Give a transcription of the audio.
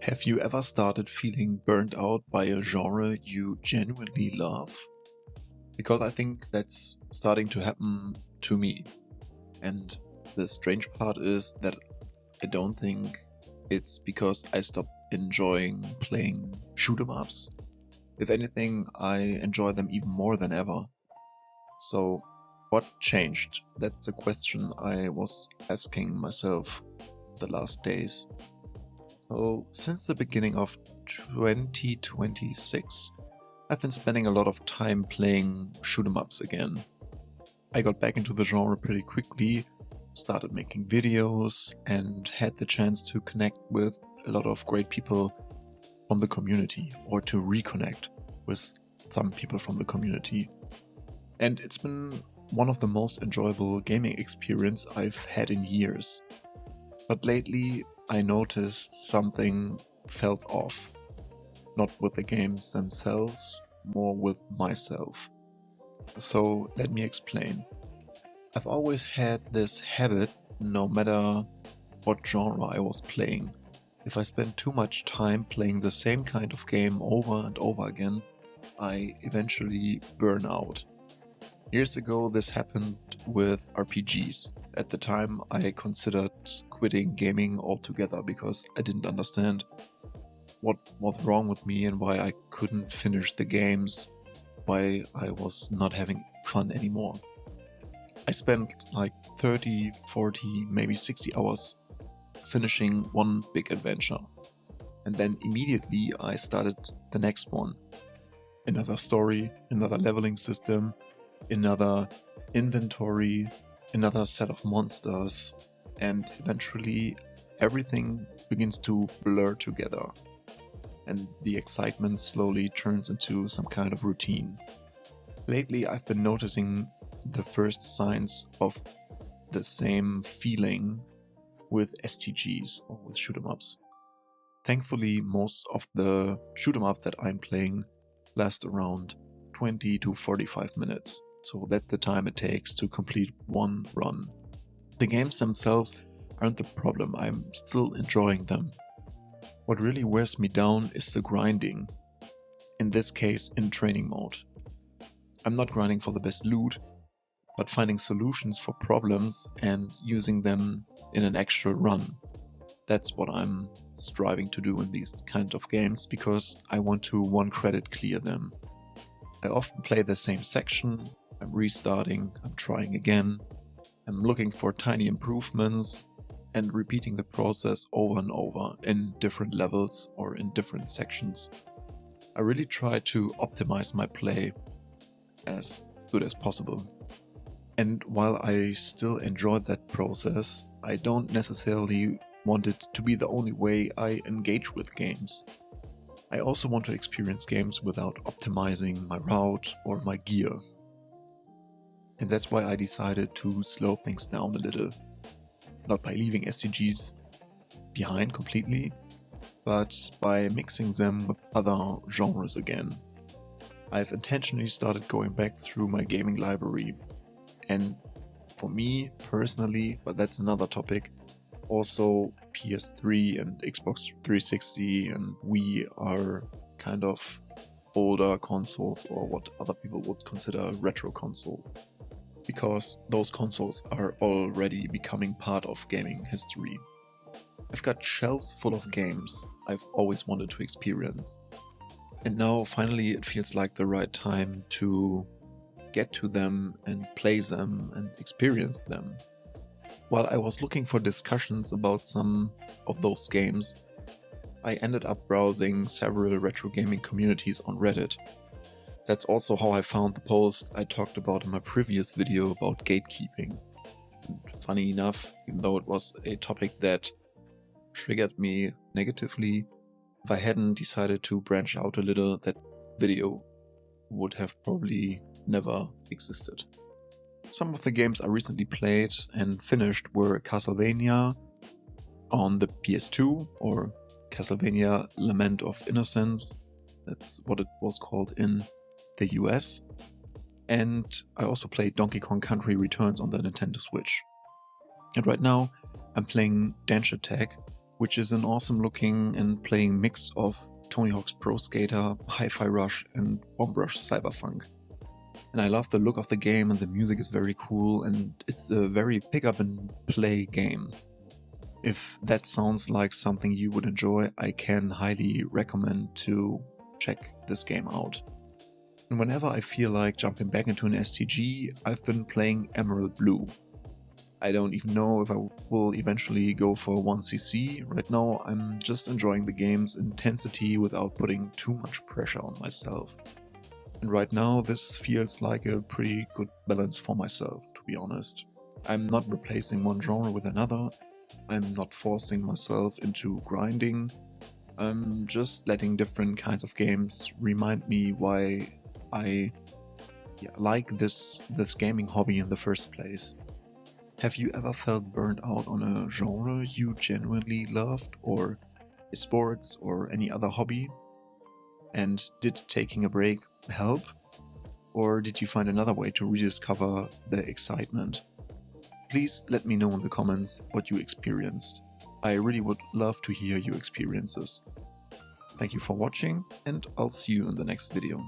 Have you ever started feeling burned out by a genre you genuinely love? Because I think that's starting to happen to me. And the strange part is that I don't think it's because I stopped enjoying playing shoot 'em ups. If anything, I enjoy them even more than ever. So, what changed? That's a question I was asking myself the last days. So, since the beginning of 2026, I've been spending a lot of time playing shoot 'em ups again. I got back into the genre pretty quickly, started making videos, and had the chance to connect with a lot of great people from the community, or to reconnect with some people from the community. And it's been one of the most enjoyable gaming experience I've had in years. But lately, I noticed something felt off. Not with the games themselves, more with myself. So let me explain. I've always had this habit, no matter what genre I was playing. If I spend too much time playing the same kind of game over and over again, I eventually burn out. Years ago, this happened with RPGs. At the time, I considered quitting gaming altogether because I didn't understand what was wrong with me and why I couldn't finish the games, why I was not having fun anymore. I spent like 30, 40, maybe 60 hours finishing one big adventure. And then immediately I started the next one. Another story, another leveling system, another inventory, another set of monsters, and eventually everything begins to blur together. And the excitement slowly turns into some kind of routine. Lately, I've been noticing the first signs of the same feeling with STGs, or with shoot 'em ups. Thankfully, most of the shoot 'em ups that I'm playing last around 20 to 45 minutes. So that's the time it takes to complete one run. The games themselves aren't the problem, I'm still enjoying them. What really wears me down is the grinding. In this case, in training mode. I'm not grinding for the best loot, but finding solutions for problems and using them in an actual run. That's what I'm striving to do in these kind of games, because I want to one credit clear them. I often play the same section, I'm restarting, I'm trying again, I'm looking for tiny improvements and repeating the process over and over in different levels or in different sections. I really try to optimize my play as good as possible. And while I still enjoy that process, I don't necessarily want it to be the only way I engage with games. I also want to experience games without optimizing my route or my gear. And that's why I decided to slow things down a little. Not by leaving STGs behind completely, but by mixing them with other genres again. I've intentionally started going back through my gaming library. And for me personally, but that's another topic, also PS3 and Xbox 360 and Wii are kind of older consoles, or what other people would consider a retro console. Because those consoles are already becoming part of gaming history. I've got shelves full of games I've always wanted to experience. And now finally it feels like the right time to get to them and play them and experience them. While I was looking for discussions about some of those games, I ended up browsing several retro gaming communities on Reddit. That's also how I found the post I talked about in my previous video about gatekeeping. And funny enough, even though it was a topic that triggered me negatively, if I hadn't decided to branch out a little, that video would have probably never existed. Some of the games I recently played and finished were Castlevania on the PS2, or Castlevania Lament of Innocence, that's what it was called in the US, and I also played Donkey Kong Country Returns on the Nintendo Switch. And right now I'm playing Dance Attack, which is an awesome looking and playing mix of Tony Hawk's Pro Skater, Hi-Fi Rush and Bomb Rush Cyberpunk. And I love the look of the game, and the music is very cool, and it's a very pick up and play game. If that sounds like something you would enjoy, I can highly recommend to check this game out. And whenever I feel like jumping back into an STG, I've been playing Emerald Blue. I don't even know if I will eventually go for 1cc. Right now I'm just enjoying the game's intensity without putting too much pressure on myself. And right now this feels like a pretty good balance for myself, to be honest. I'm not replacing one genre with another. I'm not forcing myself into grinding. I'm just letting different kinds of games remind me why I like this gaming hobby in the first place. Have you ever felt burned out on a genre you genuinely loved, or sports or any other hobby? And did taking a break help? Or did you find another way to rediscover the excitement? Please let me know in the comments what you experienced. I really would love to hear your experiences. Thank you for watching, and I'll see you in the next video.